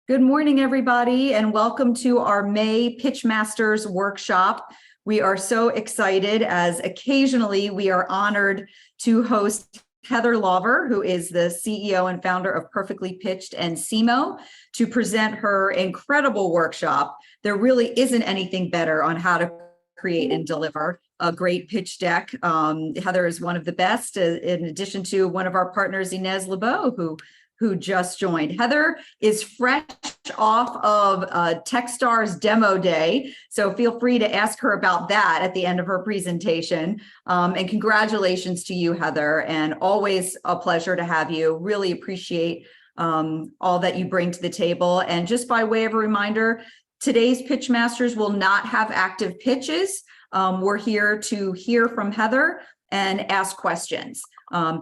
Good morning, everybody, and welcome to our May Pitchmasters workshop. We are so excited as occasionally we are honored to host Heather Lawver, who is the CEO and founder of Perfectly Pitched and Ceemo, to present her incredible workshop. There really isn't anything better on how to create and deliver a great pitch deck. Heather is one of the best, in addition to one of our partners, Inez LeBeau, who just joined. Heather is fresh off of Techstars demo day, so feel free to ask her about that at the end of her presentation. And congratulations to you, Heather, and always a pleasure to have you. Really appreciate all that you bring to the table. And just by way of a reminder, today's Pitchmasters will not have active pitches. We're here to hear from Heather and ask questions.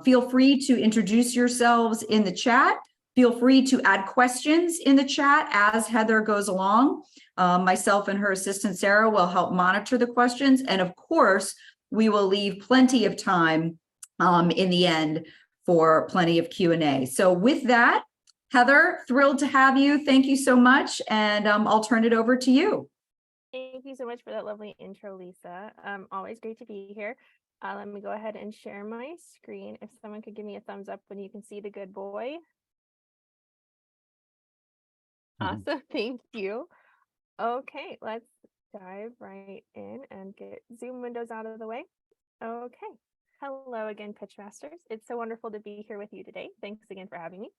Feel free to introduce yourselves in the chat. Feel free to add questions in the chat as Heather goes along. Myself and her assistant, Sarah, will help monitor the questions. And of course, we will leave plenty of time in the end for plenty of Q&A. So with that, Heather, thrilled to have you. Thank you so much. And I'll turn it over to you. Thank you so much for that lovely intro, Lisa. Always great to be here. Let me go ahead and share my screen. If someone could give me a thumbs up when you can see the good boy. Awesome, thank you. Okay, let's dive right in and get Zoom windows out of the way. Okay, hello again, Pitchmasters. It's so wonderful to be here with you today. Thanks again for having me.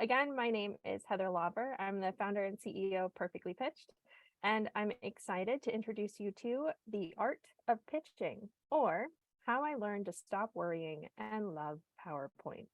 Again, my name is Heather Lawver. I'm the founder and CEO of Perfectly Pitched, and I'm excited to introduce you to the art of pitching, or how I learned to stop worrying and love PowerPoint.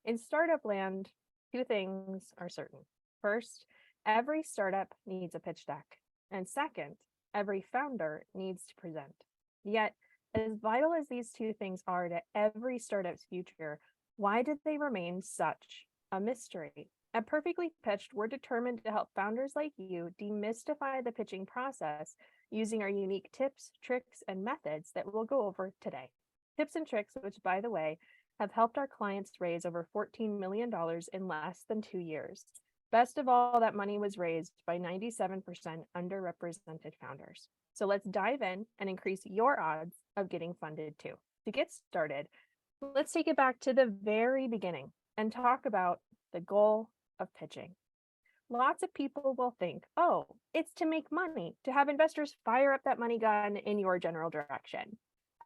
In startup land, two things are certain. First, every startup needs a pitch deck. And second, every founder needs to present. Yet, as vital as these two things are to every startup's future, why did they remain such a mystery? At Perfectly Pitched, we're determined to help founders like you demystify the pitching process using our unique tips, tricks, and methods that we'll go over today. Tips and tricks, which, by the way, have helped our clients raise over $14 million in less than 2 years. Best of all, that money was raised by 97% underrepresented founders. So let's dive in and increase your odds of getting funded too. To get started, let's take it back to the very beginning and talk about the goal of pitching. Lots of people will think, oh, it's to make money, to have investors fire up that money gun in your general direction.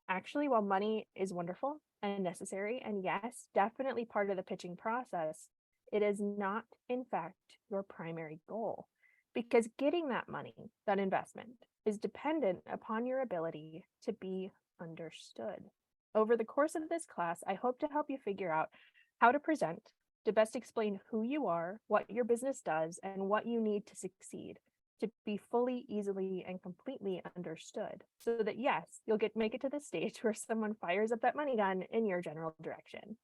Actually, while money is wonderful and necessary, and yes, definitely part of the pitching process, it is not, in fact, your primary goal, because getting that money, that investment, is dependent upon your ability to be understood. Over the course of this class, I hope to help you figure out how to present, to best explain who you are, what your business does, and what you need to succeed, to be fully, easily, and completely understood, so that yes, you'll make it to the stage where someone fires up that money gun in your general direction.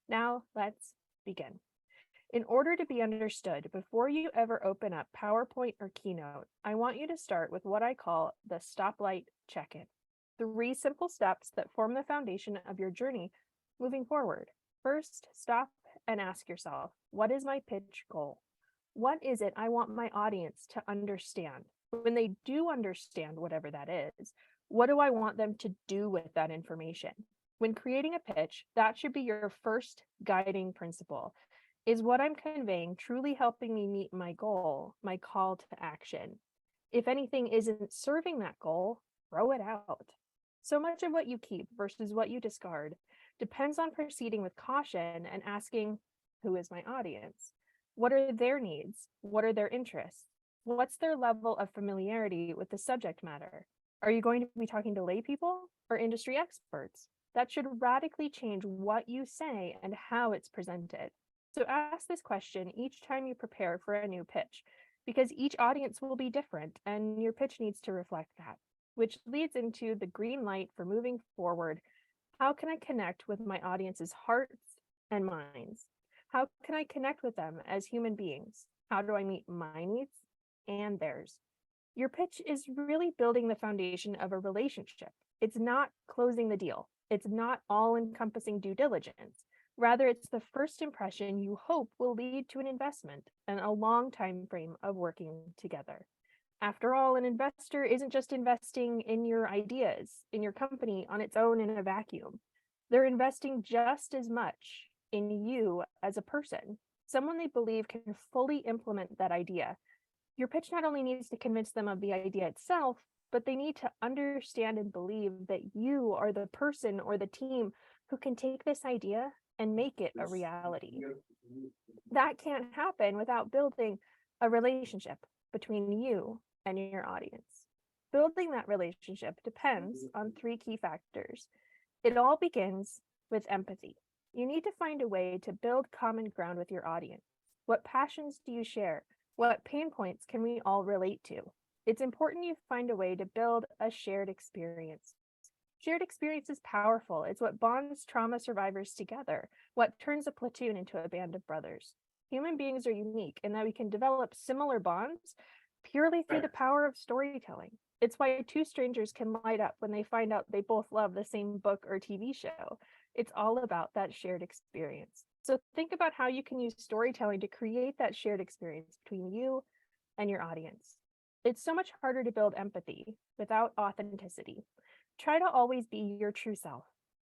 Now, let's begin. In order to be understood, before you ever open up PowerPoint or Keynote, I want you to start with what I call the stoplight check-in. 3 simple steps that form the foundation of your journey moving forward. First, stop and ask yourself, what is my pitch goal? What is it I want my audience to understand? When they do understand whatever that is, what do I want them to do with that information? When creating a pitch, that should be your first guiding principle. Is what I'm conveying truly helping me meet my goal, my call to action? If anything isn't serving that goal, throw it out. So much of what you keep versus what you discard depends on proceeding with caution and asking, who is my audience? What are their needs? What are their interests? What's their level of familiarity with the subject matter? Are you going to be talking to lay people or industry experts? That should radically change what you say and how it's presented. So ask this question each time you prepare for a new pitch, because each audience will be different and your pitch needs to reflect that, which leads into the green light for moving forward. How can I connect with my audience's hearts and minds? How can I connect with them as human beings? How do I meet my needs and theirs? Your pitch is really building the foundation of a relationship. It's not closing the deal. It's not all-encompassing due diligence. Rather, it's the first impression you hope will lead to an investment and a long time frame of working together. After all, an investor isn't just investing in your ideas, in your company on its own in a vacuum. They're investing just as much in you as a person, someone they believe can fully implement that idea. Your pitch not only needs to convince them of the idea itself, but they need to understand and believe that you are the person or the team who can take this idea and make it a reality. That can't happen without building a relationship between you and your audience. Building that relationship depends on three key factors. It all begins with empathy. You need to find a way to build common ground with your audience. What passions do you share? What pain points can we all relate to? It's important you find a way to build a shared experience. Shared experience is powerful. It's what bonds trauma survivors together, what turns a platoon into a band of brothers. Human beings are unique in that we can develop similar bonds purely through the power of storytelling. It's why two strangers can light up when they find out they both love the same book or TV show. It's all about that shared experience. So think about how you can use storytelling to create that shared experience between you and your audience. It's so much harder to build empathy without authenticity. Try to always be your true self.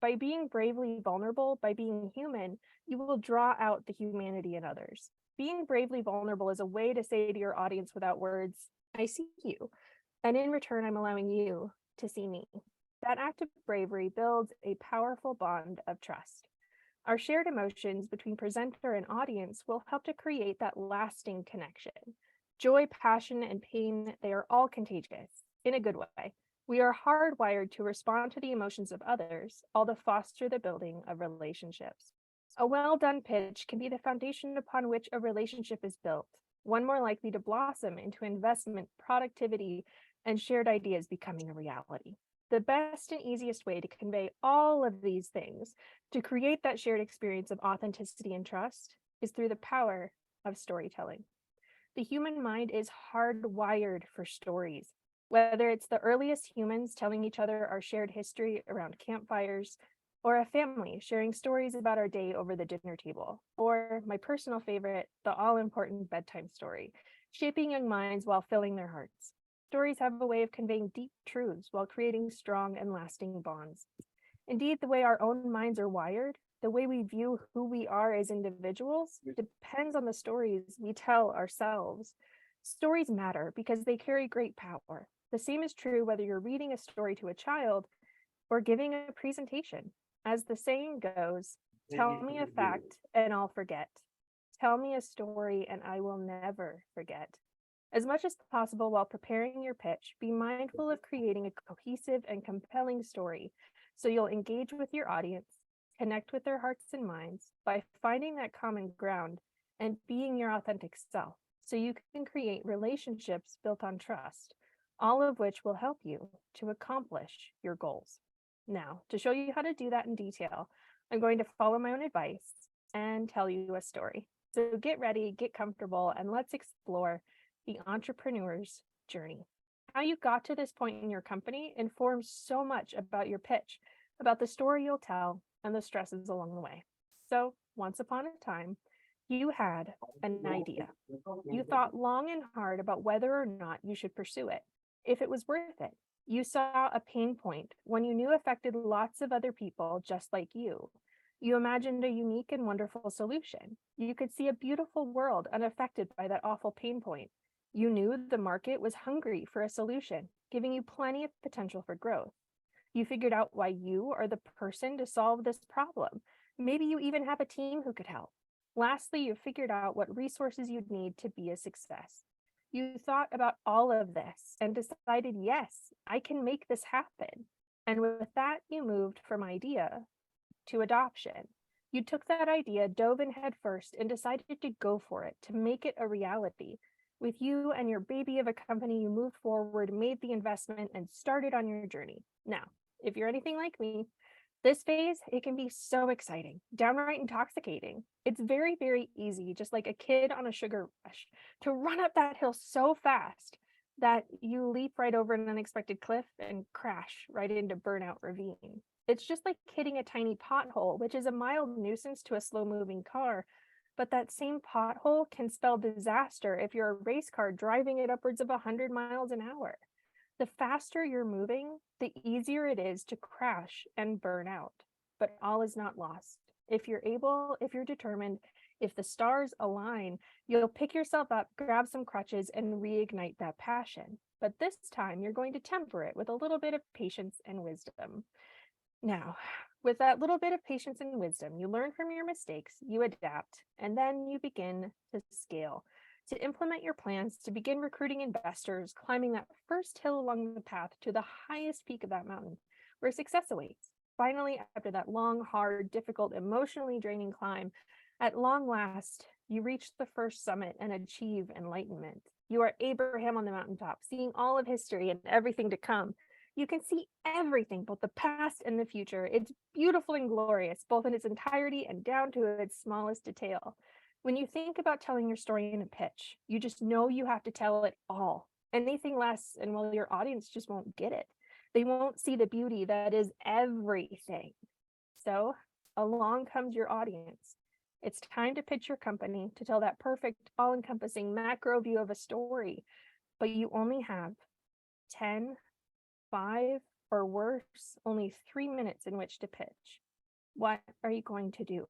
By being bravely vulnerable, by being human, you will draw out the humanity in others. Being bravely vulnerable is a way to say to your audience without words, I see you, and in return, I'm allowing you to see me. That act of bravery builds a powerful bond of trust. Our shared emotions between presenter and audience will help to create that lasting connection. Joy, passion, and pain, they are all contagious in a good way. We are hardwired to respond to the emotions of others, all to foster the building of relationships. A well-done pitch can be the foundation upon which a relationship is built, one more likely to blossom into investment, productivity, and shared ideas becoming a reality. The best and easiest way to convey all of these things, to create that shared experience of authenticity and trust, is through the power of storytelling. The human mind is hardwired for stories. Whether it's the earliest humans telling each other our shared history around campfires, or a family sharing stories about our day over the dinner table, or my personal favorite, the all-important bedtime story, shaping young minds while filling their hearts. Stories have a way of conveying deep truths while creating strong and lasting bonds. Indeed, the way our own minds are wired, the way we view who we are as individuals, depends on the stories we tell ourselves. Stories matter because they carry great power. The same is true whether you're reading a story to a child or giving a presentation. As the saying goes, tell me a fact and I'll forget. Tell me a story and I will never forget. As much as possible while preparing your pitch, be mindful of creating a cohesive and compelling story so you'll engage with your audience, connect with their hearts and minds by finding that common ground and being your authentic self so you can create relationships built on trust, all of which will help you to accomplish your goals. Now, to show you how to do that in detail, I'm going to follow my own advice and tell you a story. So get ready, get comfortable, and let's explore the entrepreneur's journey. How you got to this point in your company informs so much about your pitch, about the story you'll tell, and the stresses along the way. So, once upon a time, you had an idea. You thought long and hard about whether or not you should pursue it, if it was worth it. You saw a pain point, one you knew affected lots of other people just like you. You imagined a unique and wonderful solution. You could see a beautiful world unaffected by that awful pain point. You knew the market was hungry for a solution, giving you plenty of potential for growth. You figured out why you are the person to solve this problem. Maybe you even have a team who could help. Lastly, you figured out what resources you'd need to be a success. You thought about all of this and decided, yes, I can make this happen. And with that, you moved from idea to adoption. You took that idea, dove in head first, and decided to go for it, to make it a reality. With you and your baby of a company, you moved forward, made the investment, and started on your journey. Now, if you're anything like me, this phase, it can be so exciting, downright intoxicating. It's very, very easy, just like a kid on a sugar rush, to run up that hill so fast that you leap right over an unexpected cliff and crash right into burnout ravine. It's just like hitting a tiny pothole, which is a mild nuisance to a slow-moving car. But that same pothole can spell disaster if you're a race car driving at upwards of 100 miles an hour. The faster you're moving, the easier it is to crash and burn out. But all is not lost. If you're able, if you're determined, if the stars align, you'll pick yourself up, grab some crutches, and reignite that passion. But this time, you're going to temper it with a little bit of patience and wisdom. Now, with that little bit of patience and wisdom, you learn from your mistakes, you adapt, and then you begin to scale, to implement your plans, to begin recruiting investors, climbing that first hill along the path to the highest peak of that mountain, where success awaits. Finally, after that long, hard, difficult, emotionally draining climb, at long last, you reach the first summit and achieve enlightenment. You are Abraham on the mountaintop, seeing all of history and everything to come. You can see everything, both the past and the future. It's beautiful and glorious, both in its entirety and down to its smallest detail. When you think about telling your story in a pitch, you just know you have to tell it all. Anything less, and well, your audience just won't get it. They won't see the beauty that is everything. So along comes your audience. It's time to pitch your company, to tell that perfect, all-encompassing macro view of a story, but you only have 10, 5, or worse, only 3 minutes in which to pitch. What are you going to do?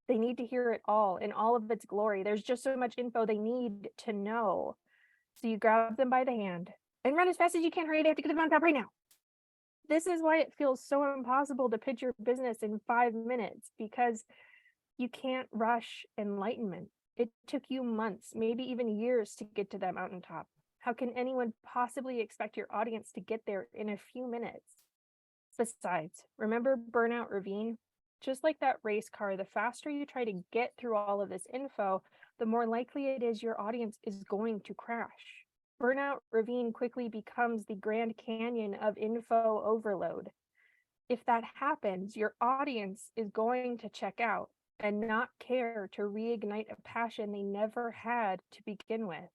They need to hear it all in all of its glory. There's just so much info they need to know. So you grab them by the hand and run as fast as you can. Hurry, they have to get to the mountaintop right now. This is why it feels so impossible to pitch your business in 5 minutes, because you can't rush enlightenment. It took you months, maybe even years to get to that mountaintop. How can anyone possibly expect your audience to get there in a few minutes? Besides, remember burnout ravine? Just like that race car, the faster you try to get through all of this info, the more likely it is your audience is going to crash. Burnout ravine quickly becomes the Grand Canyon of info overload. If that happens, your audience is going to check out and not care to reignite a passion they never had to begin with,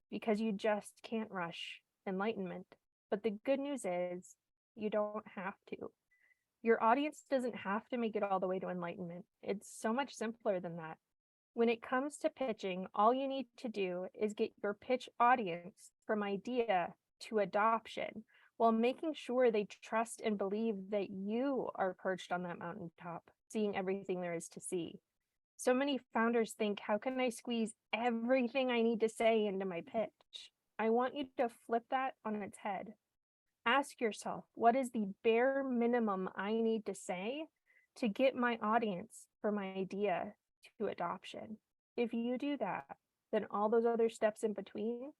because you just can't rush enlightenment. But the good news is you don't have to. Your audience doesn't have to make it all the way to enlightenment. It's so much simpler than that. When it comes to pitching, all you need to do is get your pitch audience from idea to adoption, while making sure they trust and believe that you are perched on that mountaintop, seeing everything there is to see. So many founders think, how can I squeeze everything I need to say into my pitch? I want you to flip that on its head. Ask yourself, what is the bare minimum I need to say to get my audience from idea to adoption? If you do that, then all those other steps in between,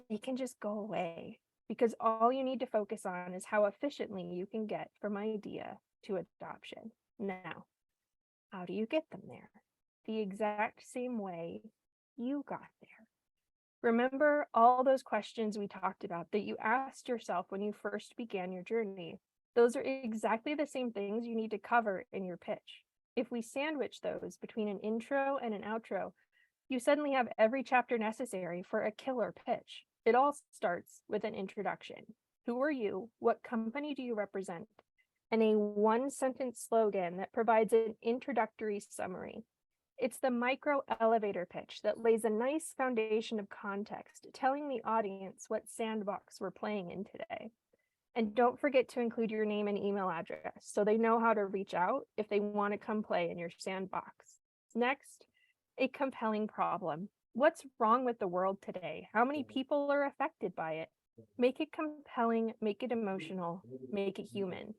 they can just go away, because all you need to focus on is how efficiently you can get from idea to adoption. Now, how do you get them there? The exact same way you got there. Remember all those questions we talked about that you asked yourself when you first began your journey. Those are exactly the same things you need to cover in your pitch. If we sandwich those between an intro and an outro, you suddenly have every chapter necessary for a killer pitch. It all starts with an introduction. Who are you? What company do you represent? And a one-sentence slogan that provides an introductory summary. It's the micro elevator pitch that lays a nice foundation of context, telling the audience what sandbox we're playing in today. And don't forget to include your name and email address so they know how to reach out if they want to come play in your sandbox. Next, a compelling problem. What's wrong with the world today? How many people are affected by it? Make it compelling, make it emotional, make it human.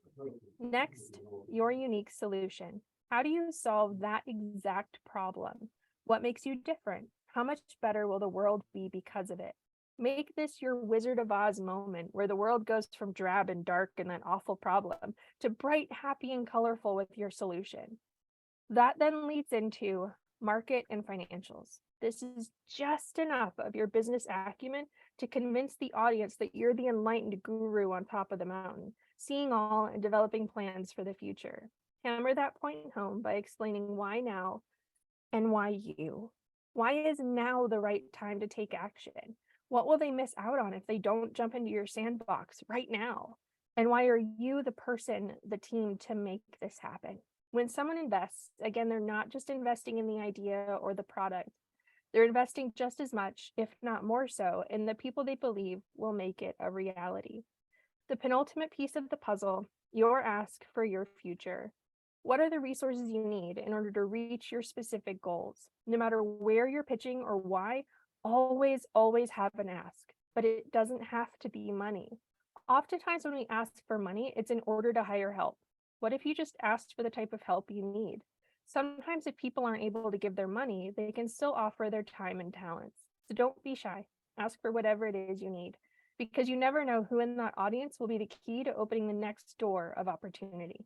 Next, your unique solution. How do you solve that exact problem? What makes you different? How much better will the world be because of it? Make this your Wizard of Oz moment, where the world goes from drab and dark and that awful problem to bright, happy, and colorful with your solution. That then leads into market and financials. This is just enough of your business acumen to convince the audience that you're the enlightened guru on top of the mountain, seeing all and developing plans for the future. Hammer that point home by explaining why now and why you. Why is now the right time to take action? What will they miss out on if they don't jump into your sandbox right now? And why are you the person, the team to make this happen? When someone invests, again, they're not just investing in the idea or the product. They're investing just as much, if not more so, in the people they believe will make it a reality. The penultimate piece of the puzzle, your ask for your future. What are the resources you need in order to reach your specific goals? No matter where you're pitching or why, always, always have an ask, but it doesn't have to be money. Oftentimes when we ask for money, it's in order to hire help. What if you just asked for the type of help you need? Sometimes if people aren't able to give their money, they can still offer their time and talents. So don't be shy. Ask for whatever it is you need, because you never know who in that audience will be the key to opening the next door of opportunity.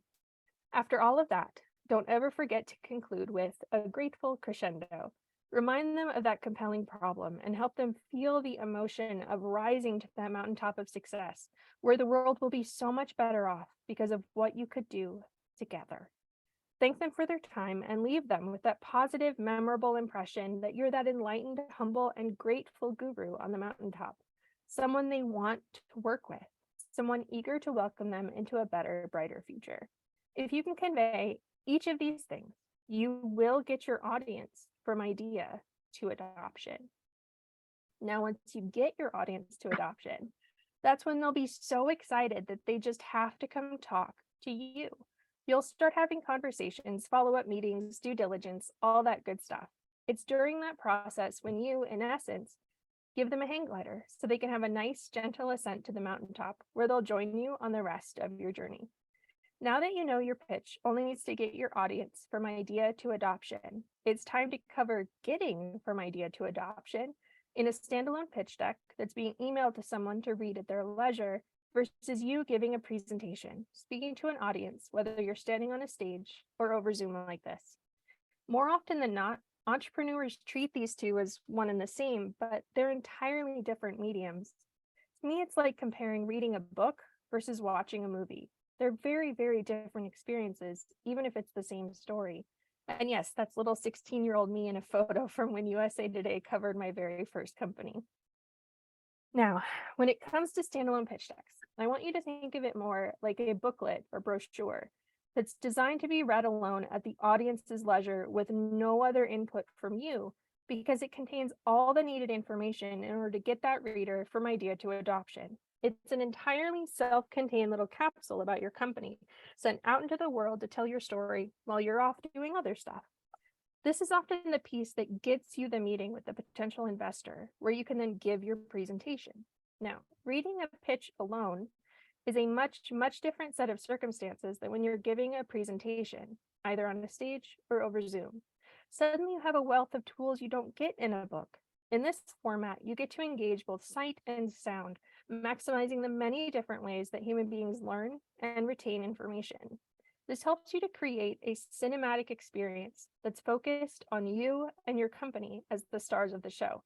After all of that, don't ever forget to conclude with a grateful crescendo. Remind them of that compelling problem and help them feel the emotion of rising to that mountaintop of success, where the world will be so much better off because of what you could do together. Thank them for their time and leave them with that positive, memorable impression that you're that enlightened, humble, and grateful guru on the mountaintop, someone they want to work with, someone eager to welcome them into a better, brighter future. If you can convey each of these things, you will get your audience from idea to adoption. Now, once you get your audience to adoption, that's when they'll be so excited that they just have to come talk to you. You'll start having conversations, follow-up meetings, due diligence, all that good stuff. It's during that process when you, in essence, give them a hang glider so they can have a nice, gentle ascent to the mountaintop where they'll join you on the rest of your journey. Now that you know your pitch only needs to get your audience from idea to adoption, it's time to cover getting from idea to adoption in a standalone pitch deck that's being emailed to someone to read at their leisure versus you giving a presentation, speaking to an audience, whether you're standing on a stage or over Zoom like this. More often than not, entrepreneurs treat these two as one and the same, but they're entirely different mediums. To me, it's like comparing reading a book versus watching a movie. They're very, very different experiences, even if it's the same story. And yes, that's little 16-year-old me in a photo from when USA Today covered my very first company. Now, when it comes to standalone pitch decks, I want you to think of it more like a booklet or brochure that's designed to be read alone at the audience's leisure with no other input from you, because it contains all the needed information in order to get that reader from idea to adoption. It's an entirely self-contained little capsule about your company sent out into the world to tell your story while you're off doing other stuff. This is often the piece that gets you the meeting with the potential investor, where you can then give your presentation. Now, reading a pitch alone is a much, much different set of circumstances than when you're giving a presentation, either on a stage or over Zoom. Suddenly you have a wealth of tools you don't get in a book. In this format, you get to engage both sight and sound, maximizing the many different ways that human beings learn and retain information. This helps you to create a cinematic experience that's focused on you and your company as the stars of the show.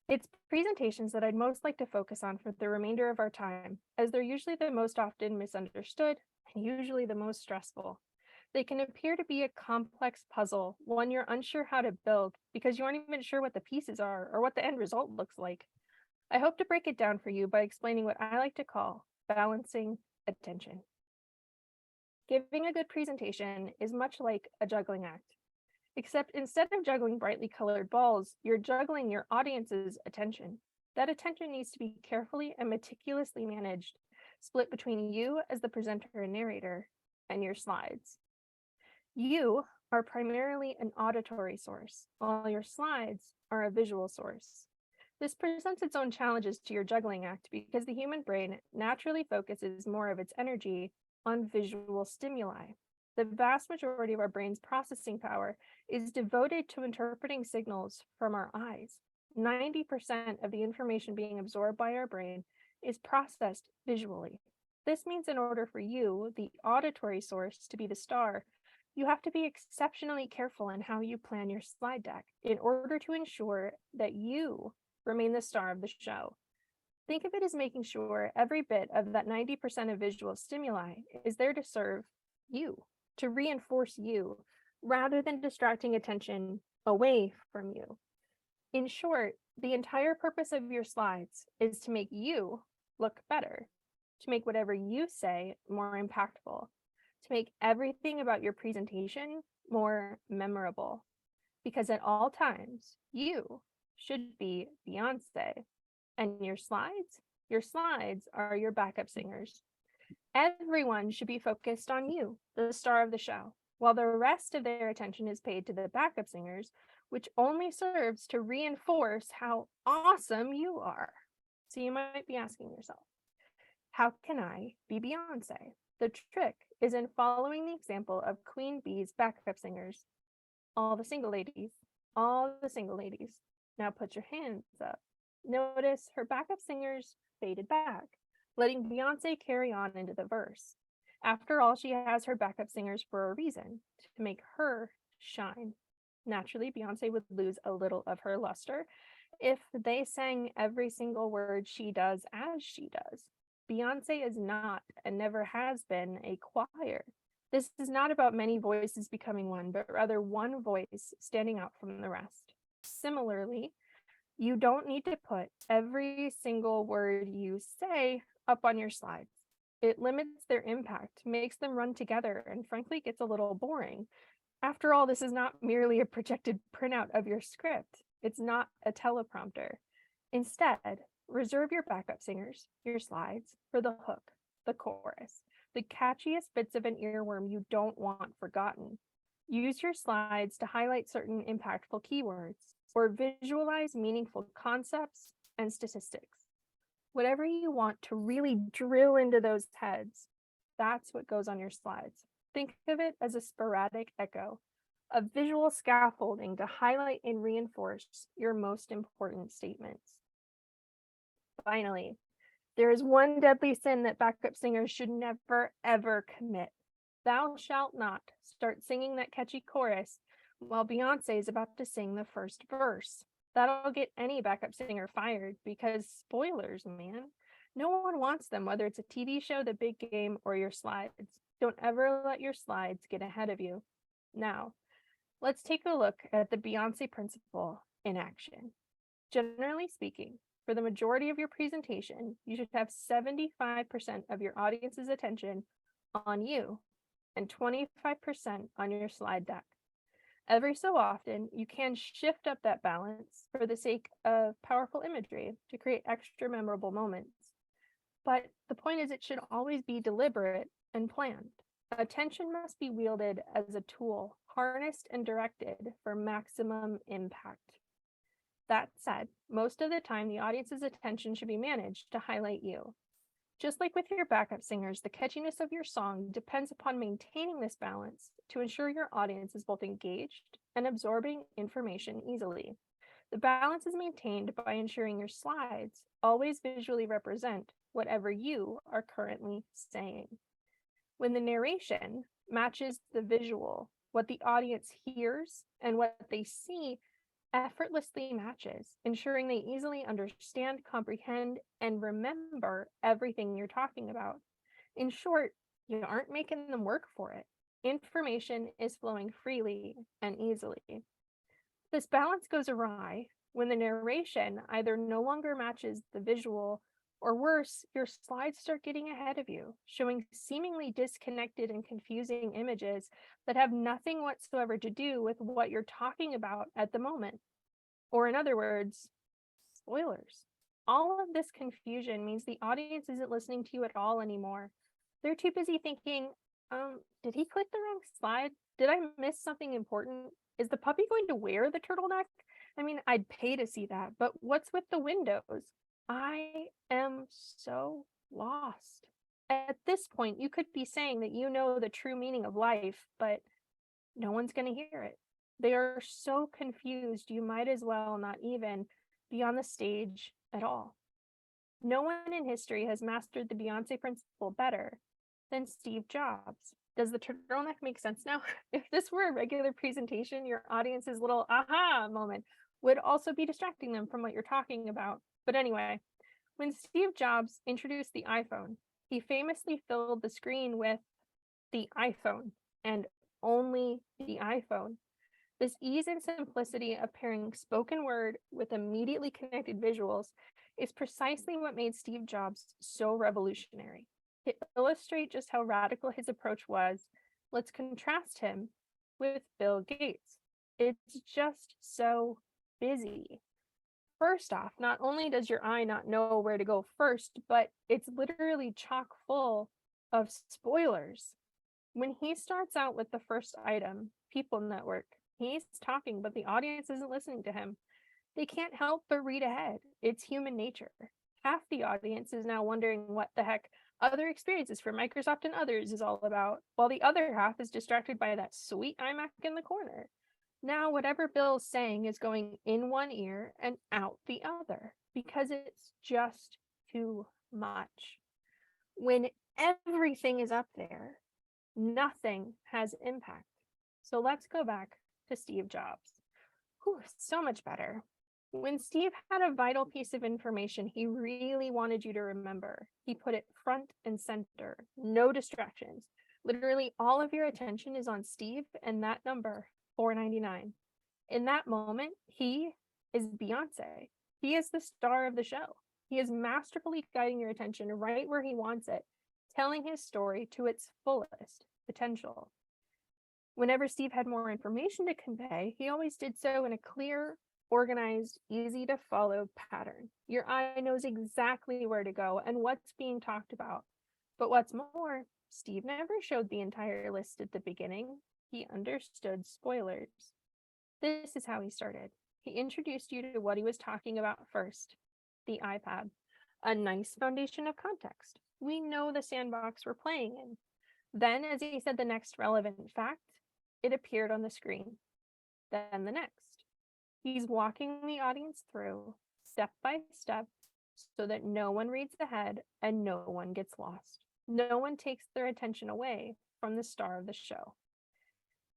It's presentations that I'd most like to focus on for the remainder of our time, as they're usually the most often misunderstood and usually the most stressful. They can appear to be a complex puzzle, one you're unsure how to build because you aren't even sure what the pieces are or what the end result looks like. I hope to break it down for you by explaining what I like to call balancing attention. Giving a good presentation is much like a juggling act, except instead of juggling brightly colored balls, you're juggling your audience's attention. That attention needs to be carefully and meticulously managed, split between you as the presenter and narrator and your slides. You are primarily an auditory source, while your slides are a visual source. This presents its own challenges to your juggling act because the human brain naturally focuses more of its energy on visual stimuli. The vast majority of our brain's processing power is devoted to interpreting signals from our eyes. 90% of the information being absorbed by our brain is processed visually. This means in order for you, the auditory source, to be the star, you have to be exceptionally careful in how you plan your slide deck in order to ensure that you remain the star of the show. Think of it as making sure every bit of that 90% of visual stimuli is there to serve you, to reinforce you, rather than distracting attention away from you. In short, the entire purpose of your slides is to make you look better, to make whatever you say more impactful, to make everything about your presentation more memorable. Because at all times, you should be Beyonce, and your slides are your backup singers. Everyone should be focused on you, the star of the show, while the rest of their attention is paid to the backup singers, which only serves to reinforce how awesome you are. So you might be asking yourself, how can I be Beyonce? The trick is in following the example of Queen Bee's backup singers. All the single ladies. Now put your hands up. Notice her backup singers faded back, letting Beyonce carry on into the verse. After all, she has her backup singers for a reason, to make her shine. Naturally, Beyonce would lose a little of her luster if they sang every single word she does as she does. Beyonce is not and never has been a choir. This is not about many voices becoming one, but rather one voice standing out from the rest. Similarly, you don't need to put every single word you say up on your slides. It limits their impact, makes them run together, and frankly gets a little boring. After all, this is not merely a projected printout of your script. It's not a teleprompter. Instead, reserve your backup singers, your slides, for the hook, the chorus, the catchiest bits of an earworm you don't want forgotten. Use your slides to highlight certain impactful keywords or visualize meaningful concepts and statistics. Whatever you want to really drill into those heads, that's what goes on your slides. Think of it as a sporadic echo, a visual scaffolding to highlight and reinforce your most important statements. Finally, there is one deadly sin that backup singers should never, ever commit. Thou shalt not start singing that catchy chorus while Beyonce is about to sing the first verse. That'll get any backup singer fired because spoilers, man. No one wants them, whether it's a TV show, the big game, or your slides. Don't ever let your slides get ahead of you. Now, let's take a look at the Beyonce principle in action. Generally speaking, for the majority of your presentation, you should have 75% of your audience's attention on you and 25% on your slide deck. Every so often, you can shift up that balance for the sake of powerful imagery to create extra memorable moments. But the point is, it should always be deliberate and planned. Attention must be wielded as a tool, harnessed and directed for maximum impact. That said, most of the time, the audience's attention should be managed to highlight you. Just like with your backup singers, the catchiness of your song depends upon maintaining this balance to ensure your audience is both engaged and absorbing information easily. The balance is maintained by ensuring your slides always visually represent whatever you are currently saying. When the narration matches the visual, what the audience hears and what they see effortlessly matches, ensuring they easily understand, comprehend, and remember everything you're talking about. In short, you aren't making them work for it. Information is flowing freely and easily. This balance goes awry when the narration either no longer matches the visual, or worse, your slides start getting ahead of you, showing seemingly disconnected and confusing images that have nothing whatsoever to do with what you're talking about at the moment. Or in other words, spoilers. All of this confusion means the audience isn't listening to you at all anymore. They're too busy thinking, did he click the wrong slide? Did I miss something important? Is the puppy going to wear the turtleneck? I mean, I'd pay to see that, but what's with the windows? I am so lost. At this point, you could be saying that you know the true meaning of life, but no one's going to hear it. They are so confused, you might as well not even be on the stage at all. No one in history has mastered the Beyonce principle better than Steve Jobs. Does the turtleneck make sense now? If this were a regular presentation, your audience's little aha moment would also be distracting them from what you're talking about. But anyway, when Steve Jobs introduced the iPhone, he famously filled the screen with the iPhone and only the iPhone. This ease and simplicity of pairing spoken word with immediately connected visuals is precisely what made Steve Jobs so revolutionary. To illustrate just how radical his approach was, let's contrast him with Bill Gates. It's just so busy. First off, not only does your eye not know where to go first, but it's literally chock full of spoilers. When he starts out with the first item, People Network, he's talking, but the audience isn't listening to him. They can't help but read ahead. It's human nature. Half the audience is now wondering what the heck Other Experiences for Microsoft and Others is all about, while the other half is distracted by that sweet iMac in the corner. Now, whatever Bill's saying is going in one ear and out the other, because it's just too much. When everything is up there, nothing has impact. So let's go back to Steve Jobs. Whew, so much better. When Steve had a vital piece of information he really wanted you to remember, he put it front and center, no distractions. Literally all of your attention is on Steve and that number, 499. In that moment, he is Beyonce. He is the star of the show. He is masterfully guiding your attention right where he wants it, telling his story to its fullest potential. Whenever Steve had more information to convey, he always did so in a clear, organized, easy to follow pattern. Your eye knows exactly where to go and what's being talked about. But what's more, Steve never showed the entire list at the beginning. He understood spoilers. This is how he started. He introduced you to what he was talking about first, the iPad. A nice foundation of context. We know the sandbox we're playing in. Then, as he said the next relevant fact, it appeared on the screen. Then the next. He's walking the audience through, step by step, so that no one reads ahead and no one gets lost. No one takes their attention away from the star of the show.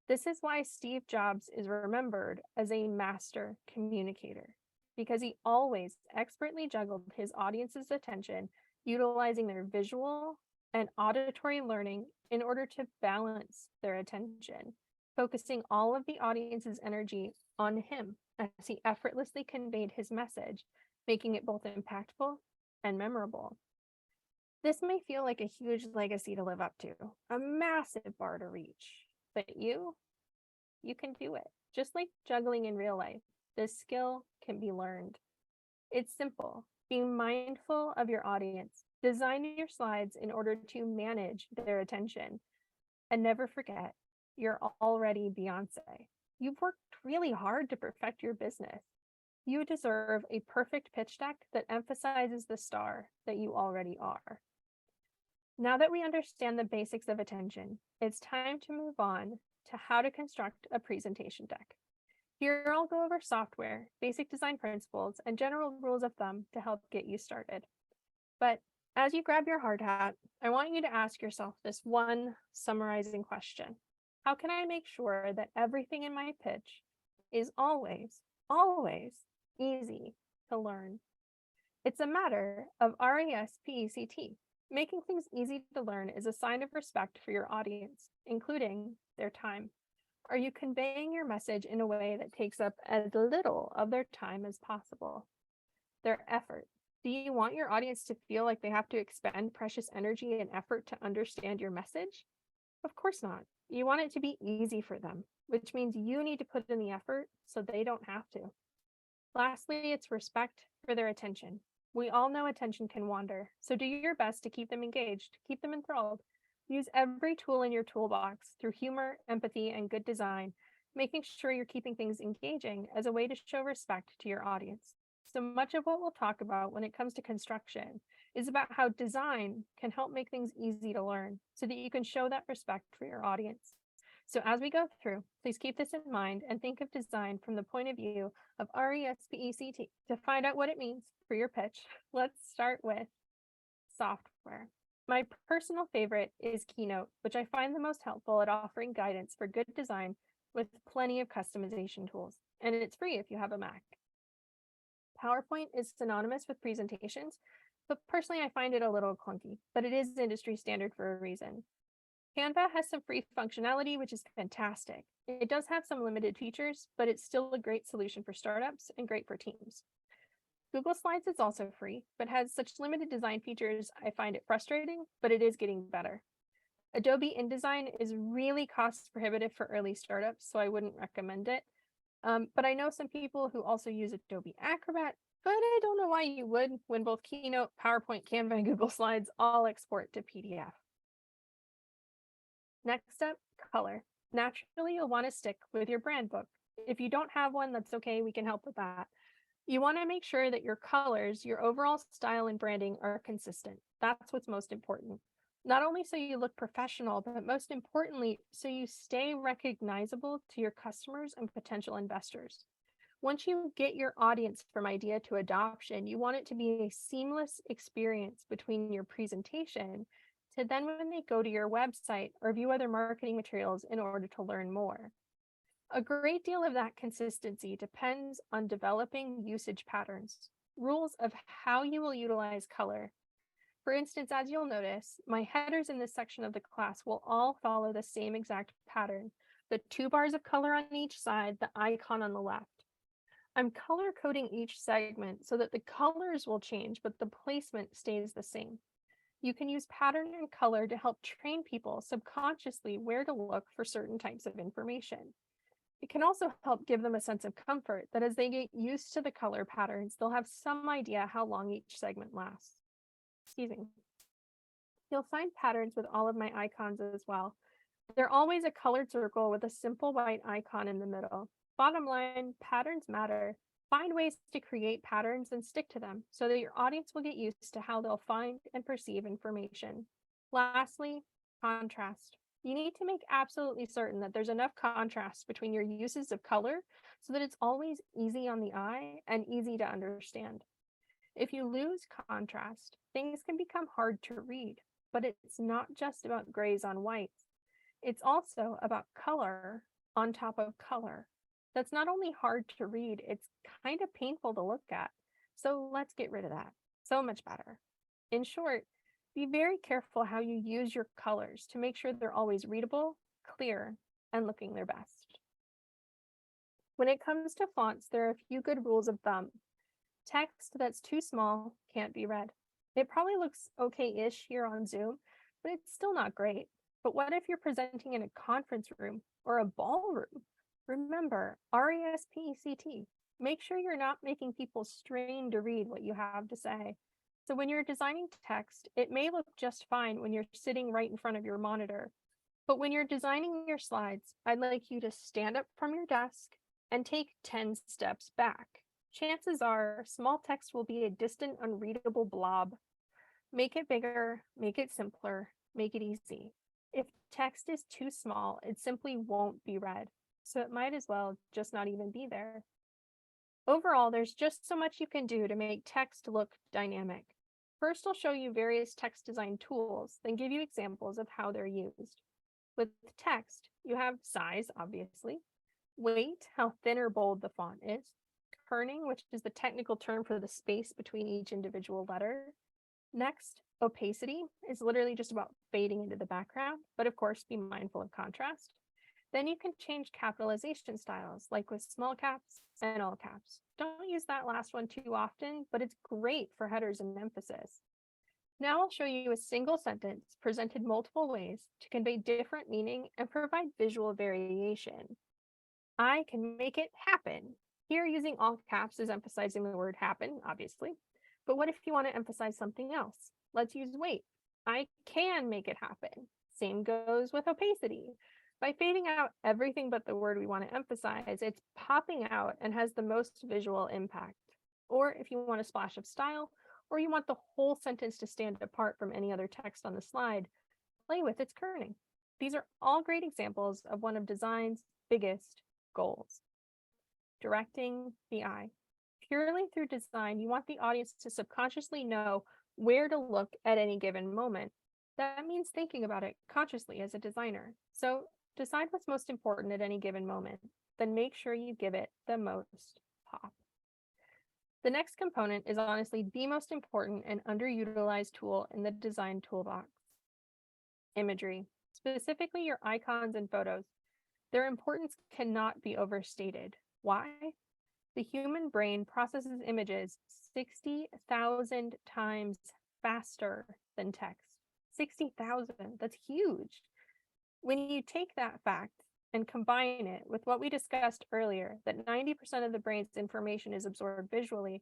This is why Steve Jobs is remembered as a master communicator, because he always expertly juggled his audience's attention, utilizing their visual and auditory learning in order to balance their attention, focusing all of the audience's energy on him as he effortlessly conveyed his message, making it both impactful and memorable. This may feel like a huge legacy to live up to, a massive bar to reach, but you can do it. Just like juggling in real life, this skill can be learned. It's simple. Be mindful of your audience. Design your slides in order to manage their attention. And never forget, you're already Beyonce. You've worked really hard to perfect your business. You deserve a perfect pitch deck that emphasizes the star that you already are. Now that we understand the basics of attention, it's time to move on to how to construct a presentation deck. Here I'll go over software, basic design principles, and general rules of thumb to help get you started. But as you grab your hard hat, I want you to ask yourself this one summarizing question. How can I make sure that everything in my pitch is always easy to learn? It's a matter of RESPECT. Making things easy to learn is a sign of respect for your audience, including their time. Are you conveying your message in a way that takes up as little of their time as possible? Their effort. Do you want your audience to feel like they have to expend precious energy and effort to understand your message? Of course not. You want it to be easy for them, which means you need to put in the effort so they don't have to. Lastly, it's respect for their attention. We all know attention can wander, so do your best to keep them engaged, keep them enthralled. Use every tool in your toolbox through humor, empathy, and good design, making sure you're keeping things engaging as a way to show respect to your audience. So much of what we'll talk about when it comes to construction is about how design can help make things easy to learn so that you can show that respect for your audience. So as we go through, please keep this in mind and think of design from the point of view of RESPECT. To find out what it means for your pitch, let's start with software. My personal favorite is Keynote, which I find the most helpful at offering guidance for good design with plenty of customization tools. And it's free if you have a Mac. PowerPoint is synonymous with presentations, but personally I find it a little clunky, but it is industry standard for a reason. Canva has some free functionality, which is fantastic. It does have some limited features, but it's still a great solution for startups and great for teams. Google Slides is also free, but has such limited design features, I find it frustrating, but it is getting better. Adobe InDesign is really cost prohibitive for early startups, so I wouldn't recommend it. But I know some people who also use Adobe Acrobat, but I don't know why you would when both Keynote, PowerPoint, Canva, and Google Slides all export to PDF. Next up, color. Naturally, you'll want to stick with your brand book. If you don't have one, that's okay, we can help with that. You want to make sure that your colors, your overall style and branding are consistent. That's what's most important. Not only so you look professional, but most importantly, so you stay recognizable to your customers and potential investors. Once you get your audience from idea to adoption, you want it to be a seamless experience between your presentation to then when they go to your website or view other marketing materials in order to learn more. A great deal of that consistency depends on developing usage patterns, rules of how you will utilize color. For instance, as you'll notice, my headers in this section of the class will all follow the same exact pattern, the 2 bars of color on each side, the icon on the left. I'm color coding each segment so that the colors will change, but the placement stays the same. You can use pattern and color to help train people subconsciously where to look for certain types of information. It can also help give them a sense of comfort that as they get used to the color patterns, they'll have some idea how long each segment lasts. Excuse me. You'll find patterns with all of my icons as well. They're always a colored circle with a simple white icon in the middle. Bottom line, patterns matter. Find ways to create patterns and stick to them so that your audience will get used to how they'll find and perceive information. Lastly, contrast. You need to make absolutely certain that there's enough contrast between your uses of color so that it's always easy on the eye and easy to understand. If you lose contrast, things can become hard to read, but it's not just about grays on whites. It's also about color on top of color. That's not only hard to read, it's kind of painful to look at. So let's get rid of that. So much better. In short, be very careful how you use your colors to make sure they're always readable, clear, and looking their best. When it comes to fonts, there are a few good rules of thumb. Text that's too small can't be read. It probably looks okay-ish here on Zoom, but it's still not great. But what if you're presenting in a conference room or a ballroom? Remember, RESPECT. Make sure you're not making people strain to read what you have to say. So when you're designing text, it may look just fine when you're sitting right in front of your monitor. But when you're designing your slides, I'd like you to stand up from your desk and take 10 steps back. Chances are small text will be a distant, unreadable blob. Make it bigger, make it simpler, make it easy. If text is too small, it simply won't be read. So it might as well just not even be there. Overall, there's just so much you can do to make text look dynamic. First, I'll show you various text design tools, then give you examples of how they're used. With text, you have size, obviously, weight, how thin or bold the font is, kerning, which is the technical term for the space between each individual letter. Next, opacity is literally just about fading into the background, but of course, be mindful of contrast. Then you can change capitalization styles, like with small caps and all caps. Don't use that last one too often, but it's great for headers and emphasis. Now I'll show you a single sentence presented multiple ways to convey different meaning and provide visual variation. I can make it happen. Here, using all caps is emphasizing the word happen, obviously. But what if you want to emphasize something else? Let's use weight. I can make it happen. Same goes with opacity. By fading out everything but the word we want to emphasize, it's popping out and has the most visual impact. Or if you want a splash of style, or you want the whole sentence to stand apart from any other text on the slide, play with its kerning. These are all great examples of one of design's biggest goals. Directing the eye. Purely through design, you want the audience to subconsciously know where to look at any given moment. That means thinking about it consciously as a designer. So decide what's most important at any given moment, then make sure you give it the most pop. The next component is honestly the most important and underutilized tool in the design toolbox. Imagery, specifically your icons and photos. Their importance cannot be overstated. Why? The human brain processes images 60,000 times faster than text. 60,000, that's huge. When you take that fact and combine it with what we discussed earlier, that 90% of the brain's information is absorbed visually,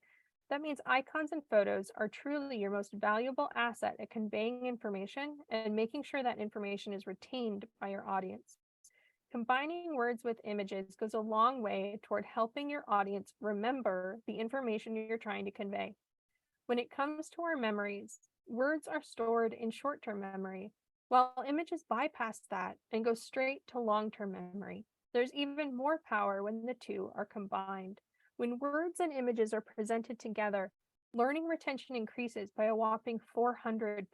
that means icons and photos are truly your most valuable asset at conveying information and making sure that information is retained by your audience. Combining words with images goes a long way toward helping your audience remember the information you're trying to convey. When it comes to our memories, words are stored in short-term memory, while images bypass that and go straight to long-term memory. There's even more power when the two are combined. When words and images are presented together, learning retention increases by a whopping 400%.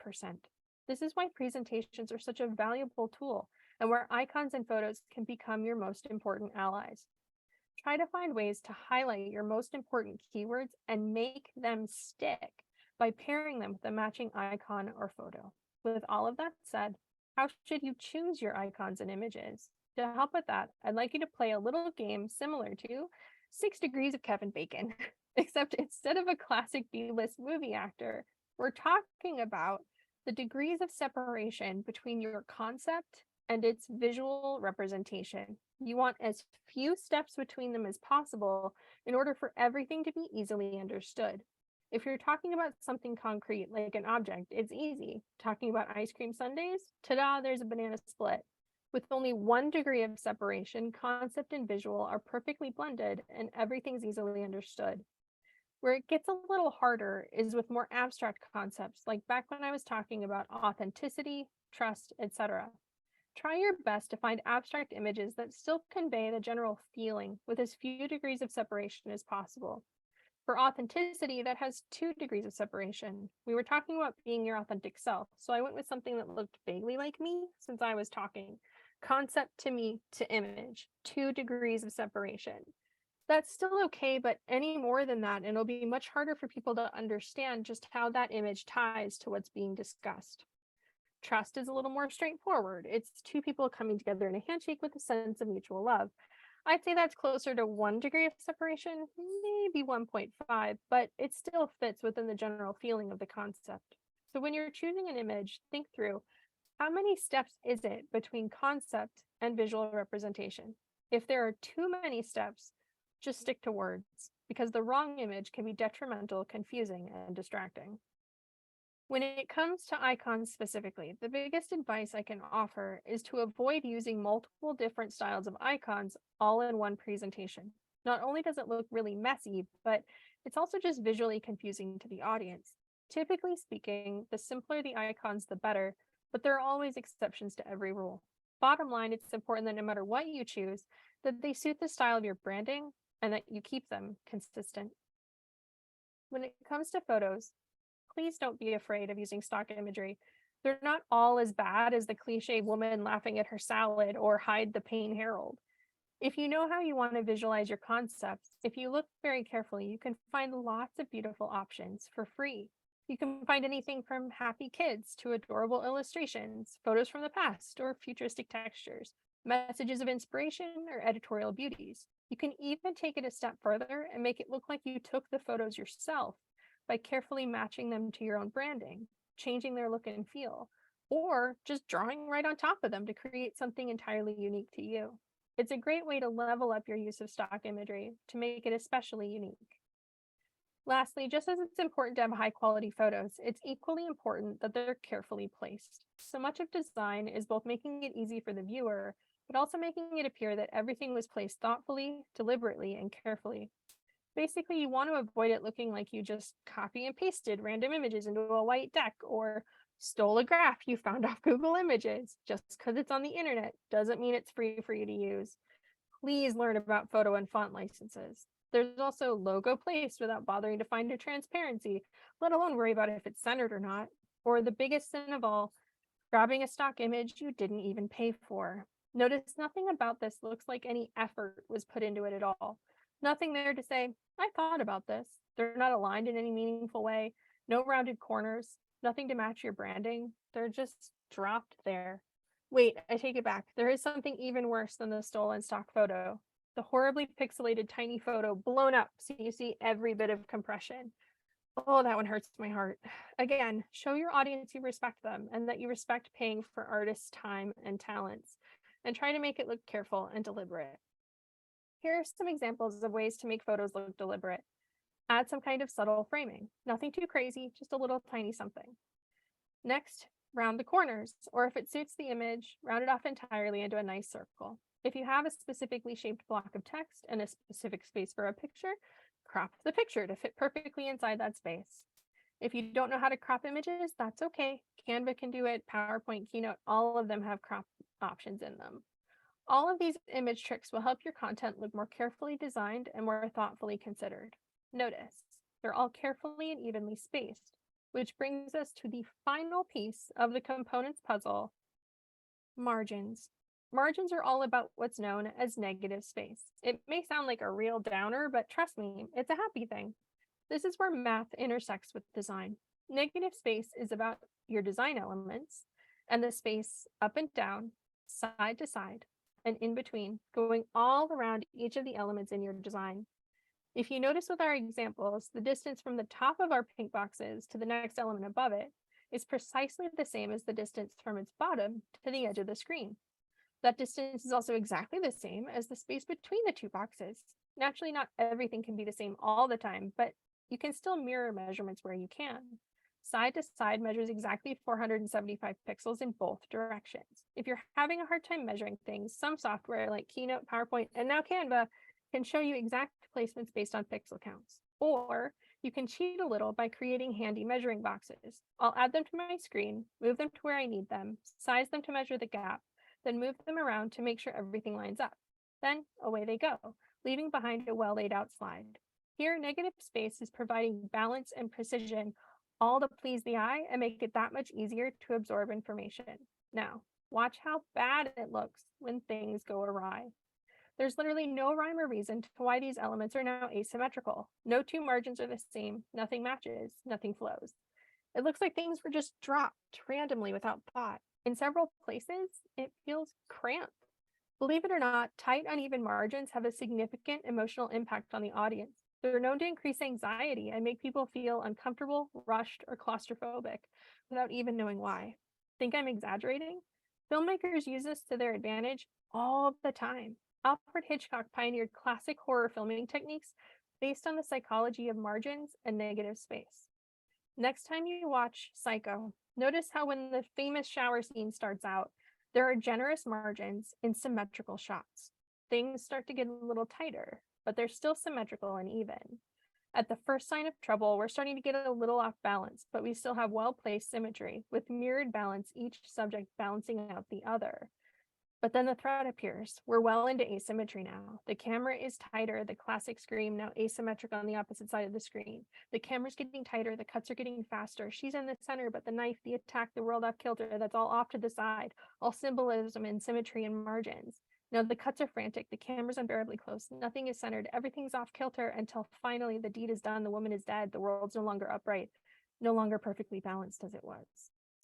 This is why presentations are such a valuable tool, and where icons and photos can become your most important allies. Try to find ways to highlight your most important keywords and make them stick by pairing them with a matching icon or photo. With all of that said, how should you choose your icons and images? To help with that, I'd like you to play a little game similar to 6 Degrees of Kevin Bacon, except instead of a classic B-list movie actor, we're talking about the degrees of separation between your concept and its visual representation. You want as few steps between them as possible in order for everything to be easily understood. If you're talking about something concrete, like an object, it's easy. Talking about ice cream sundaes, ta-da, there's a banana split. With only 1 degree of separation, concept and visual are perfectly blended and everything's easily understood. Where it gets a little harder is with more abstract concepts, like back when I was talking about authenticity, trust, etc. Try your best to find abstract images that still convey the general feeling with as few degrees of separation as possible. For authenticity, that has 2 degrees of separation. We were talking about being your authentic self, so I went with something that looked vaguely like me since I was talking. Concept to me to image, 2 degrees of separation. That's still okay, but any more than that, and it'll be much harder for people to understand just how that image ties to what's being discussed. Trust is a little more straightforward. It's 2 people coming together in a handshake with a sense of mutual love. I'd say that's closer to 1 degree of separation, maybe 1.5, but it still fits within the general feeling of the concept. So when you're choosing an image, think through, how many steps is it between concept and visual representation? If there are too many steps, just stick to words, because the wrong image can be detrimental, confusing, and distracting. When it comes to icons specifically, the biggest advice I can offer is to avoid using multiple different styles of icons all in one presentation. Not only does it look really messy, but it's also just visually confusing to the audience. Typically speaking, the simpler the icons, the better, but there are always exceptions to every rule. Bottom line, it's important that no matter what you choose, that they suit the style of your branding and that you keep them consistent. When it comes to photos, please don't be afraid of using stock imagery. They're not all as bad as the cliche woman laughing at her salad or hide the pain Harold. If you know how you want to visualize your concepts, if you look very carefully, you can find lots of beautiful options for free. You can find anything from happy kids to adorable illustrations, photos from the past, or futuristic textures, messages of inspiration, or editorial beauties. You can even take it a step further and make it look like you took the photos yourself by carefully matching them to your own branding, changing their look and feel, or just drawing right on top of them to create something entirely unique to you. It's a great way to level up your use of stock imagery to make it especially unique. Lastly, just as it's important to have high quality photos, it's equally important that they're carefully placed. So much of design is both making it easy for the viewer, but also making it appear that everything was placed thoughtfully, deliberately, and carefully. Basically, you want to avoid it looking like you just copy and pasted random images into a white deck or stole a graph you found off Google Images. Just because it's on the internet doesn't mean it's free for you to use. Please learn about photo and font licenses. There's also logo placed without bothering to find a transparency, let alone worry about if it's centered or not. Or the biggest sin of all, grabbing a stock image you didn't even pay for. Notice nothing about this looks like any effort was put into it at all. Nothing there to say, I thought about this. They're not aligned in any meaningful way. No rounded corners, nothing to match your branding. They're just dropped there. Wait, I take it back. There is something even worse than the stolen stock photo. the horribly pixelated tiny photo blown up so you see every bit of compression. Oh, that one hurts my heart. Again, show your audience you respect them and that you respect paying for artists' time and talents, and try to make it look careful and deliberate. Here are some examples of ways to make photos look deliberate. Add some kind of subtle framing. Nothing too crazy, just a little tiny something. Next, round the corners, or if it suits the image, round it off entirely into a nice circle. If you have a specifically shaped block of text and a specific space for a picture, crop the picture to fit perfectly inside that space. If you don't know how to crop images, that's okay. Canva can do it, PowerPoint, Keynote, all of them have crop options in them. All of these image tricks will help your content look more carefully designed and more thoughtfully considered. Notice, they're all carefully and evenly spaced, which brings us to the final piece of the components puzzle, margins. Margins are all about what's known as negative space. It may sound like a real downer, but trust me, it's a happy thing. This is where math intersects with design. Negative space is about your design elements and the space up and down, side to side, and in between, going all around each of the elements in your design. If you notice with our examples, the distance from the top of our pink boxes to the next element above it is precisely the same as the distance from its bottom to the edge of the screen. That distance is also exactly the same as the space between the two boxes. Naturally, not everything can be the same all the time, but you can still mirror measurements where you can. Side to side measures exactly 475 pixels in both directions. If you're having a hard time measuring things, some software like Keynote, PowerPoint, and now Canva can show you exact placements based on pixel counts. Or you can cheat a little by creating handy measuring boxes. I'll add them to my screen, move them to where I need them, size them to measure the gap, then move them around to make sure everything lines up. Then away they go, leaving behind a well laid out slide. Here, negative space is providing balance and precision, all to please the eye and make it that much easier to absorb information. Now, watch how bad it looks when things go awry. There's literally no rhyme or reason to why these elements are now asymmetrical. No two margins are the same, nothing matches, nothing flows. It looks like things were just dropped randomly without thought. In several places, it feels cramped. Believe it or not, tight, uneven margins have a significant emotional impact on the audience. They're known to increase anxiety and make people feel uncomfortable, rushed, or claustrophobic without even knowing why. Think I'm exaggerating? Filmmakers use this to their advantage all the time. Alfred Hitchcock pioneered classic horror filming techniques based on the psychology of margins and negative space. Next time you watch Psycho, notice how when the famous shower scene starts out, there are generous margins in symmetrical shots. Things start to get a little tighter, but they're still symmetrical and even. At the first sign of trouble, we're starting to get a little off balance, but we still have well-placed symmetry with mirrored balance, each subject balancing out the other. But then the threat appears. We're well into asymmetry now. The camera is tighter, the classic scream now asymmetric on the opposite side of the screen. The camera's getting tighter, the cuts are getting faster. She's in the center, but the knife, the attack, the world off kilter, that's all off to the side. All symbolism and symmetry and margins. Now the cuts are frantic, the camera's unbearably close, nothing is centered, everything's off kilter until finally the deed is done, the woman is dead, the world's no longer upright, no longer perfectly balanced as it was.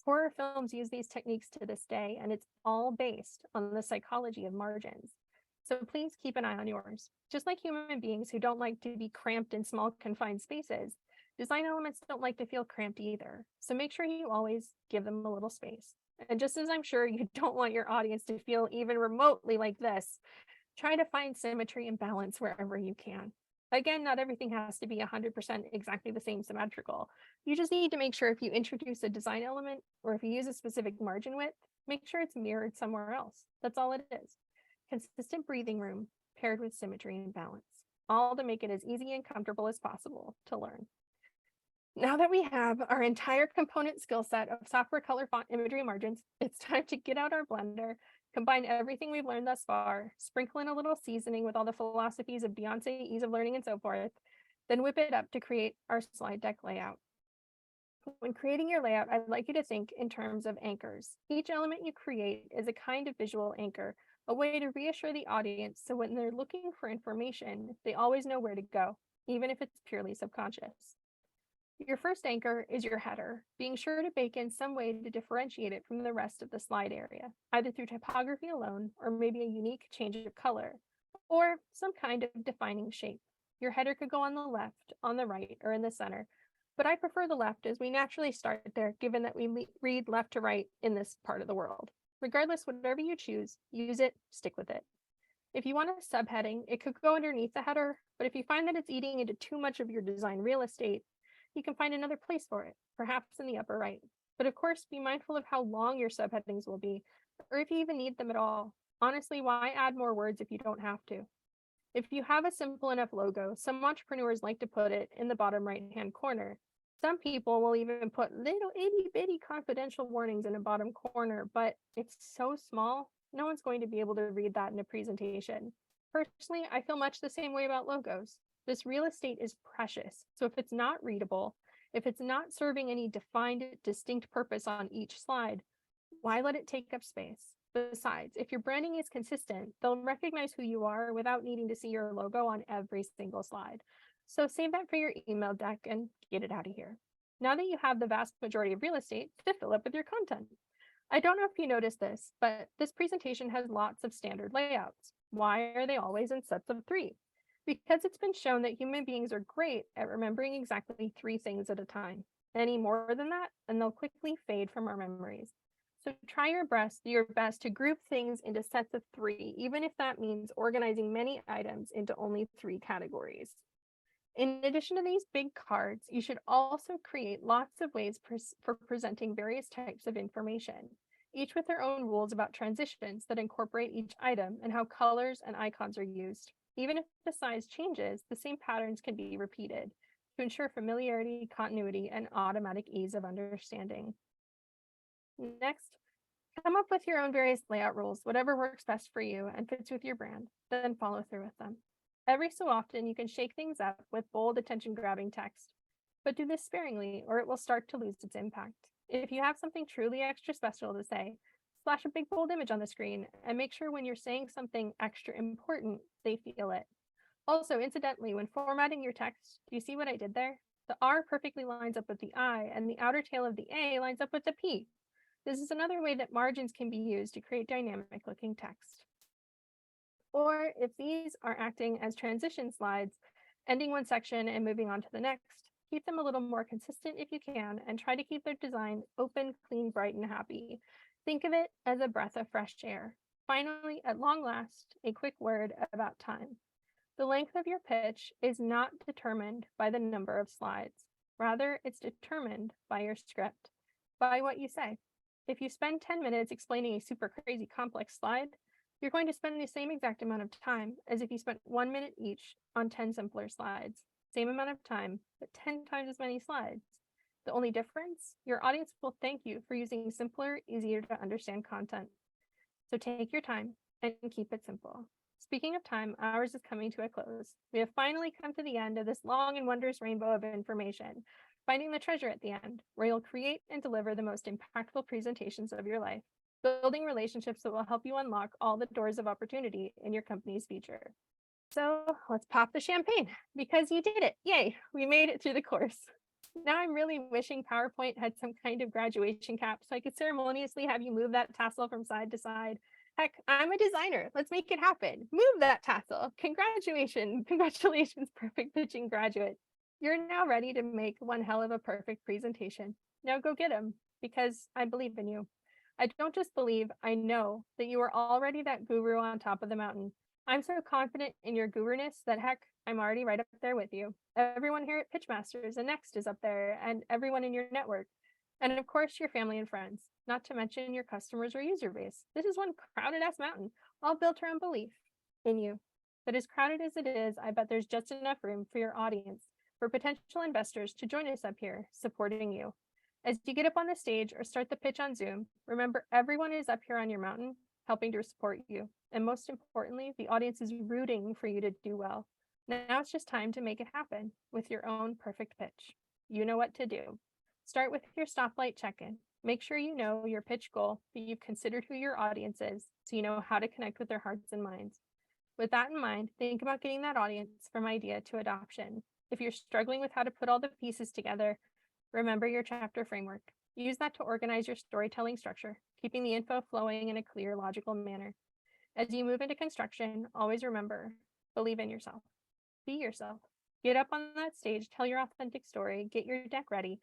Horror films use these techniques to this day, and it's all based on the psychology of margins. So please keep an eye on yours. Just like human beings who don't like to be cramped in small confined spaces, design elements don't like to feel cramped either. So make sure you always give them a little space. And just as I'm sure you don't want your audience to feel even remotely like this, try to find symmetry and balance wherever you can. Again, not everything has to be 100% exactly the same symmetrical. You just need to make sure if you introduce a design element or if you use a specific margin width, make sure it's mirrored somewhere else. That's all it is. Consistent breathing room paired with symmetry and balance, all to make it as easy and comfortable as possible to learn. Now that we have our entire component skill set of software, color, font, imagery, and margins, it's time to get out our blender, combine everything we've learned thus far, sprinkle in a little seasoning with all the philosophies of Beyonce, ease of learning, and so forth, then whip it up to create our slide deck layout. When creating your layout, I'd like you to think in terms of anchors. Each element you create is a kind of visual anchor, a way to reassure the audience so when they're looking for information, they always know where to go, even if it's purely subconscious. Your first anchor is your header, being sure to bake in some way to differentiate it from the rest of the slide area, either through typography alone or maybe a unique change of color, or some kind of defining shape. Your header could go on the left, on the right, or in the center, but I prefer the left as we naturally start there, given that we read left to right in this part of the world. Regardless, whatever you choose, use it, stick with it. If you want a subheading, it could go underneath the header, but if you find that it's eating into too much of your design real estate, you can find another place for it, perhaps in the upper right. But of course, be mindful of how long your subheadings will be, or if you even need them at all. Honestly, why add more words if you don't have to? If you have a simple enough logo, some entrepreneurs like to put it in the bottom right-hand corner. Some people will even put little itty-bitty confidential warnings in a bottom corner, but it's so small, no one's going to be able to read that in a presentation. Personally, I feel much the same way about logos. This real estate is precious, so if it's not readable, if it's not serving any defined, distinct purpose on each slide, why let it take up space? Besides, if your branding is consistent, they'll recognize who you are without needing to see your logo on every single slide. So save that for your email deck and get it out of here. Now that you have the vast majority of real estate to fill up with your content. I don't know if you noticed this, but this presentation has lots of standard layouts. Why are they always in sets of 3? Because it's been shown that human beings are great at remembering exactly 3 things at a time. Any more than that, and they'll quickly fade from our memories. So try your best to group things into sets of 3, even if that means organizing many items into only 3 categories. In addition to these big cards, you should also create lots of ways for presenting various types of information, each with their own rules about transitions that incorporate each item and how colors and icons are used. Even if the size changes, the same patterns can be repeated to ensure familiarity, continuity, and automatic ease of understanding. Next, come up with your own various layout rules, whatever works best for you and fits with your brand, then follow through with them. Every so often, you can shake things up with bold, attention-grabbing text, but do this sparingly or it will start to lose its impact. If you have something truly extra special to say, splash a big bold image on the screen and make sure when you're saying something extra important, they feel it. Also, incidentally, when formatting your text, do you see what I did there? The R perfectly lines up with the I, and the outer tail of the A lines up with the P. This is another way that margins can be used to create dynamic looking text. Or if these are acting as transition slides, ending one section and moving on to the next, keep them a little more consistent if you can, and try to keep their design open, clean, bright, and happy. Think of it as a breath of fresh air. Finally, at long last, a quick word about time. The length of your pitch is not determined by the number of slides. Rather, it's determined by your script, by what you say. If you spend 10 minutes explaining a super crazy complex slide, you're going to spend the same exact amount of time as if you spent 1 minute each on 10 simpler slides. Same amount of time, but 10 times as many slides. The only difference, your audience will thank you for using simpler, easier to understand content. So take your time and keep it simple. Speaking of time, ours is coming to a close. We have finally come to the end of this long and wondrous rainbow of information, finding the treasure at the end, where you'll create and deliver the most impactful presentations of your life, building relationships that will help you unlock all the doors of opportunity in your company's future. So let's pop the champagne, because you did it. Yay, we made it through the course. Now I'm really wishing PowerPoint had some kind of graduation cap so I could ceremoniously have you move that tassel from side to side. Heck, I'm a designer. Let's make it happen. Move that tassel. Congratulations, perfect pitching graduate. You're now ready to make one hell of a perfect presentation. Now go get them, because I believe in you. I don't just believe, I know that you are already that guru on top of the mountain. I'm so confident in your guru-ness that heck, I'm already right up there with you. Everyone here at Pitchmasters and Next is up there, and everyone in your network. And of course, your family and friends, not to mention your customers or user base. This is one crowded ass mountain, all built around belief in you. But as crowded as it is, I bet there's just enough room for your audience, for potential investors to join us up here, supporting you. As you get up on the stage or start the pitch on Zoom, remember everyone is up here on your mountain, helping to support you. And most importantly, the audience is rooting for you to do well. Now it's just time to make it happen with your own perfect pitch. You know what to do. Start with your stoplight check-in. Make sure you know your pitch goal, that you've considered who your audience is, so you know how to connect with their hearts and minds. With that in mind, think about getting that audience from idea to adoption. If you're struggling with how to put all the pieces together, remember your chapter framework. Use that to organize your storytelling structure, keeping the info flowing in a clear, logical manner. As you move into construction, always remember, Believe in yourself. Be yourself. Get up on that stage, tell your authentic story, get your deck ready,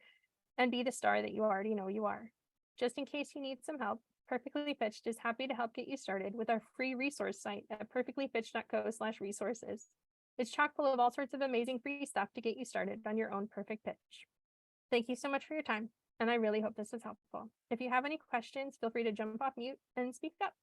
and be the star that you already know you are. Just in case you need some help, Perfectly Pitched is happy to help get you started with our free resource site at perfectlypitched.co/resources. It's chock full of all sorts of amazing free stuff to get you started on your own perfect pitch. Thank you so much for your time, and I really hope this was helpful. If you have any questions, feel free to jump off mute and speak up.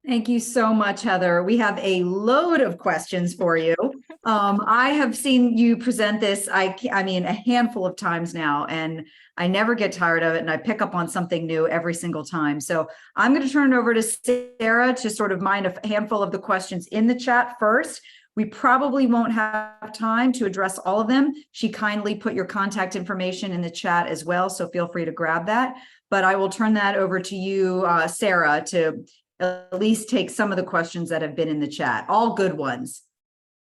Thank you so much, Heather. We have a load of questions for you. I have seen you present this, I mean, a handful of times now, and I never get tired of it, and I pick up on something new every single time. So I'm going to turn it over to Sarah to sort of mind a handful of the questions in the chat first. We probably won't have time to address all of them. She kindly put your contact information in the chat as well, so feel free to grab that. But I will turn that over to you, Sarah, to at least take some of the questions that have been in the chat. All good ones.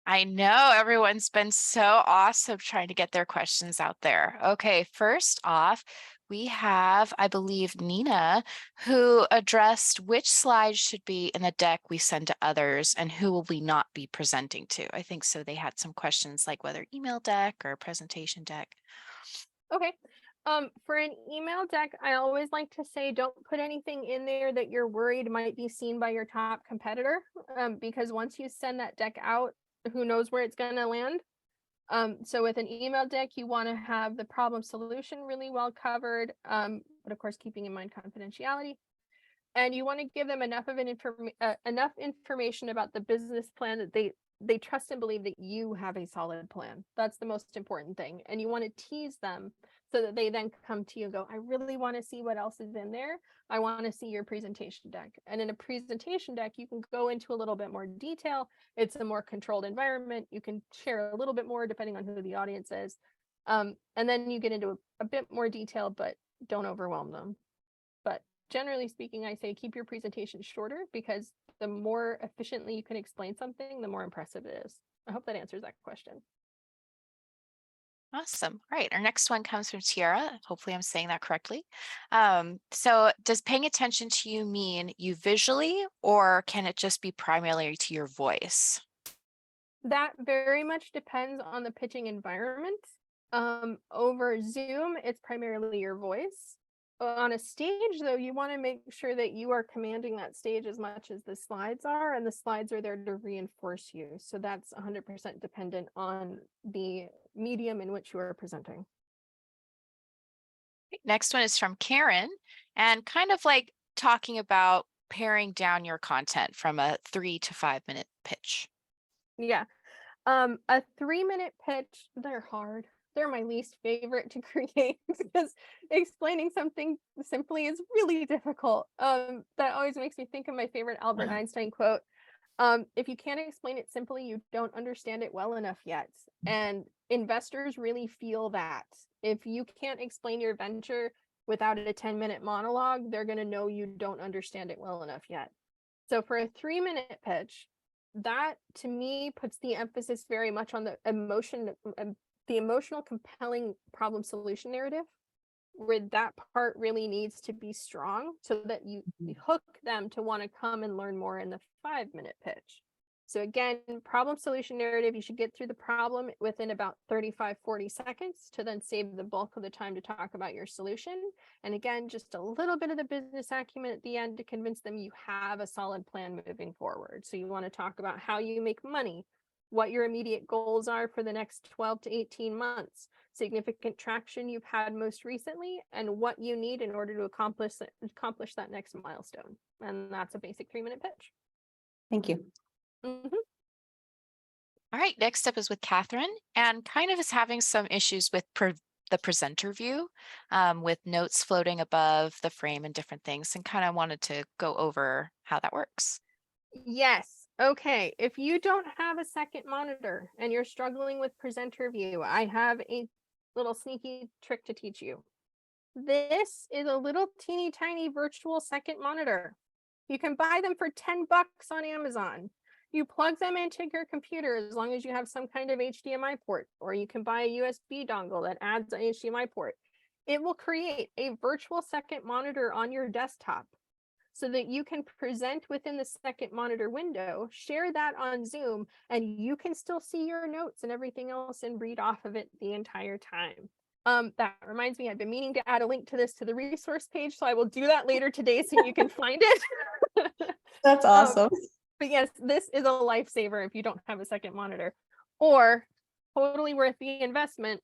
I know everyone's been so awesome trying to get their questions out there. Okay, first off, we have, I believe, Nina, who addressed which slides should be in the deck we send to others and who will we not be presenting to. I think so. They had some questions like whether email deck or presentation deck. Okay. For an email deck, I always like to say don't put anything in there that you're worried might be seen by your top competitor, because once you send that deck out, who knows where it's going to land. So with an email deck, you want to have the problem solution really well covered, but of course, keeping in mind confidentiality. And you want to give them enough of enough information about the business plan that they trust and believe that you have a solid plan. That's the most important thing. And you want to tease them so that they then come to you and go, I really want to see what else is in there. I want to see your presentation deck. And in a presentation deck, you can go into a little bit more detail. It's a more controlled environment. You can share a little bit more depending on who the audience is. And then you get into a bit more detail, but don't overwhelm them. But generally speaking, I say keep your presentation shorter because the more efficiently you can explain something, the more impressive it is. I hope that answers that question. Awesome. All right. Our next one comes from Tiara. Hopefully I'm saying that correctly. So does paying attention to you mean you visually, or can it just be primarily to your voice? That very much depends on the pitching environment. Over Zoom, it's primarily your voice. On a stage, though, you want to make sure that you are commanding that stage as much as the slides are, and the slides are there to reinforce you. So that's 100% dependent on the medium in which you are presenting. Next one is from Karen, and kind of like talking about paring down your content from a 3 to 5 minute pitch. Yeah. A 3-minute pitch, they're hard. They're my least favorite to create because explaining something simply is really difficult. That always makes me think of my favorite Albert Einstein quote. If you can't explain it simply, you don't understand it well enough yet. And investors really feel that. If you can't explain your venture without a 10-minute monologue, they're going to know you don't understand it well enough yet. So for a 3-minute pitch, that to me puts the emphasis very much on the emotional compelling problem solution narrative, where that part really needs to be strong so that you hook them to want to come and learn more in the 5-minute pitch. So again, problem solution narrative, you should get through the problem within about 35-40 seconds to then save the bulk of the time to talk about your solution. And again, just a little bit of the business acumen at the end to convince them you have a solid plan moving forward. So you want to talk about how you make money, what your immediate goals are for the next 12 to 18 months, significant traction you've had most recently, and what you need in order to accomplish that next milestone. And that's a basic 3-minute pitch. Thank you. Mm-hmm. All right, next up is with Catherine, and kind of is having some issues with the presenter view, with notes floating above the frame and different things, and kind of wanted to go over how that works. Yes. Okay. If you don't have a second monitor and you're struggling with presenter view, I have a little sneaky trick to teach you. This is a little teeny tiny virtual second monitor. You can buy them for $10 on Amazon. You plug them into your computer as long as you have some kind of HDMI port, or you can buy a USB dongle that adds an HDMI port. It will create a virtual second monitor on your desktop. so that you can present within the second monitor window, share that on Zoom, and you can still see your notes and everything else and read off of it the entire time. That reminds me, I've been meaning to add a link to this to the resource page, so I will do that later today so you can find it. That's awesome. But yes, this is a lifesaver if you don't have a second monitor, or totally worth the investment.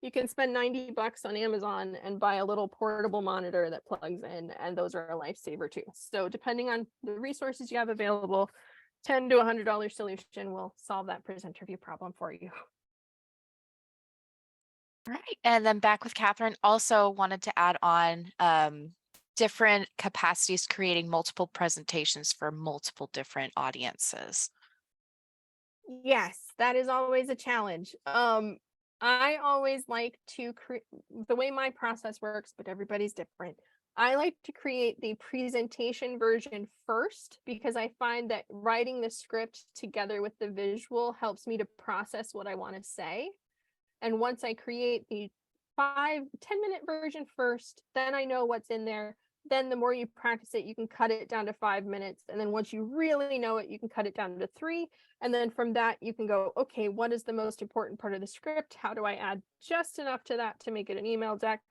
You can spend 90 bucks on Amazon and buy a little portable monitor that plugs in, and those are a lifesaver too. So depending on the resources you have available, $10 to $100 solution will solve that presenter view problem for you. Right. And then back with Catherine, also wanted to add on different capacities, creating multiple presentations for multiple different audiences. Yes, that is always a challenge. I always like to create the way my process works, but everybody's different. I like to create the presentation version first because I find that writing the script together with the visual helps me to process what I want to say. And once I create the 5-10 minute version first, then I know what's in there. Then the more you practice it, you can cut it down to 5 minutes. And then once you really know it, you can cut it down to 3. And then from that, you can go, okay, what is the most important part of the script? How do I add just enough to that to make it an email deck?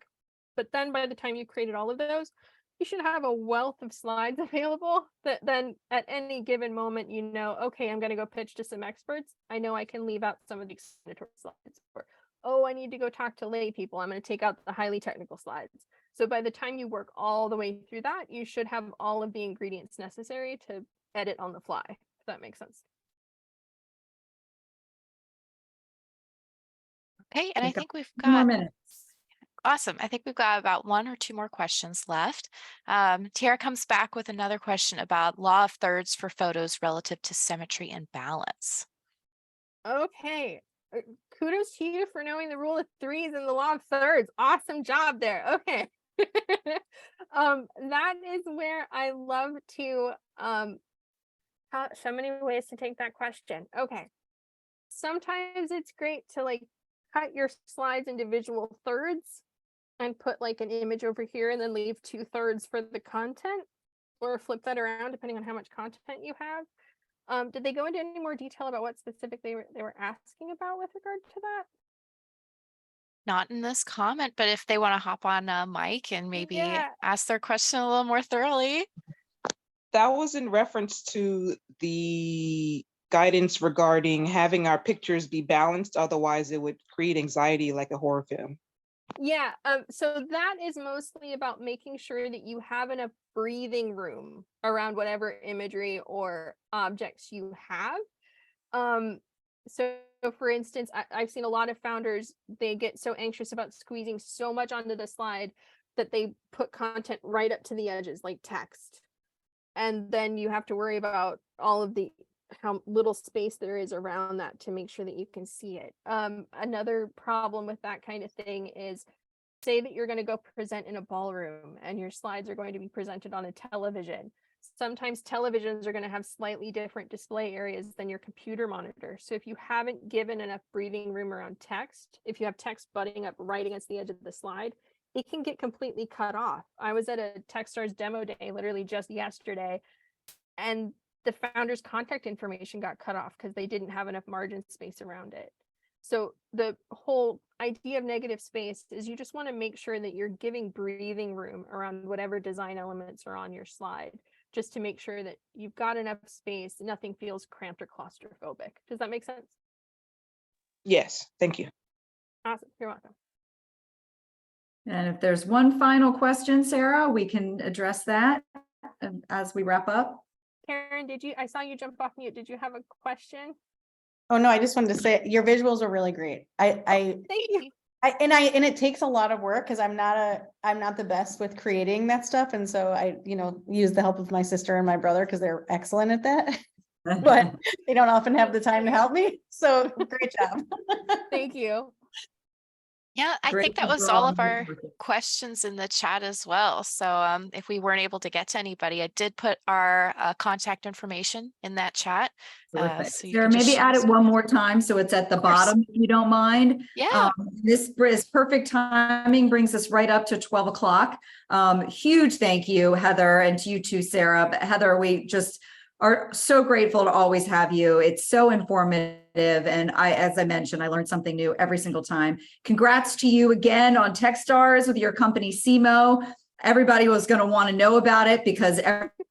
But then by the time you've created all of those, you should have a wealth of slides available that then at any given moment, you know, okay, I'm going to go pitch to some experts. I know I can leave out some of the explanatory slides. Or, oh, I need to go talk to lay people. I'm going to take out the highly technical slides. So by the time you work all the way through that, you should have all of the ingredients necessary to edit on the fly, if that makes sense. Okay, and I think we've 2 more got minutes. awesome. I think we've got about 1 or 2 more questions left. Tiara comes back with another question about law of thirds for photos relative to symmetry and balance. Okay. Kudos to you for knowing the rule of threes and the law of thirds. Awesome job there. Okay. That is where I love to so many ways to take that question. Okay. Sometimes it's great to like cut your slides into visual thirds and put like an image over here and then leave 2/3 for the content, or flip that around depending on how much content you have. Did they go into any more detail about what specific they were asking about with regard to that? Not in this comment, but if they want to hop on mic and maybe Yeah. ask their question a little more thoroughly. That was in reference to the guidance regarding having our pictures be balanced, otherwise it would create anxiety like a horror film. Yeah, so that is mostly about making sure that you have enough breathing room around whatever imagery or objects you have. So for instance, I've seen a lot of founders, they get so anxious about squeezing so much onto the slide that they put content right up to the edges, like text. And then you have to worry about all of the how little space there is around that to make sure that you can see it. Another problem with that kind of thing is, say that you're going to go present in a ballroom and your slides are going to be presented on a television. Sometimes televisions are going to have slightly different display areas than your computer monitor. So if you haven't given enough breathing room around text, if you have text butting up right against the edge of the slide, it can get completely cut off. I was at a Techstars demo day literally just yesterday, and the founder's contact information got cut off because they didn't have enough margin space around it. So the whole idea of negative space is you just want to make sure that you're giving breathing room around whatever design elements are on your slide, just to make sure that you've got enough space, nothing feels cramped or claustrophobic. Does that make sense? Yes, thank you. Awesome, you're welcome. And if there's one final question, Sarah, we can address that as we wrap up. Karen, I saw you jump off mute. Did you have a question? Oh, no, I just wanted to say your visuals are really great. Thank you. And it takes a lot of work because I'm not the best with creating that stuff. And so I, use the help of my sister and my brother because they're excellent at that, but they don't often have the time to help me. So great job. Thank you. Yeah, I think that Grateful was for all all of the good our work. questions in the chat as well. So if we weren't able to get to anybody, I did put our contact information in that chat. Terrific. So you Sarah, can just maybe shoot add us it a one message. more time so it's at the Of course. bottom, if you don't mind. Yeah. This is perfect timing, brings us right up to 12 o'clock. Huge thank you, Heather, and to you too, Sarah. But Heather, we just are so grateful to always have you. It's so informative. And as I mentioned, I learned something new every single time. Congrats to you again on Techstars with your company Ceemo. Everybody was going to want to know about it because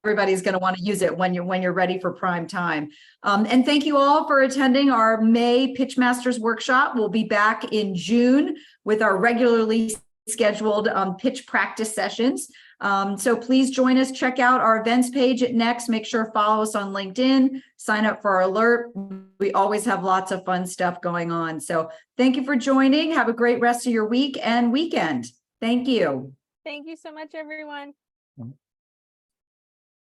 everybody's going to want to use it when you're ready for prime time. And thank you all for attending our May Pitchmasters workshop. We'll be back in June with our regularly scheduled pitch practice sessions. So please join us. Check out our events page at Next. Make sure to follow us on LinkedIn. Sign up for our alert. We always have lots of fun stuff going on. So thank you for joining. Have a great rest of your week and weekend. Thank you. Thank you so much, everyone.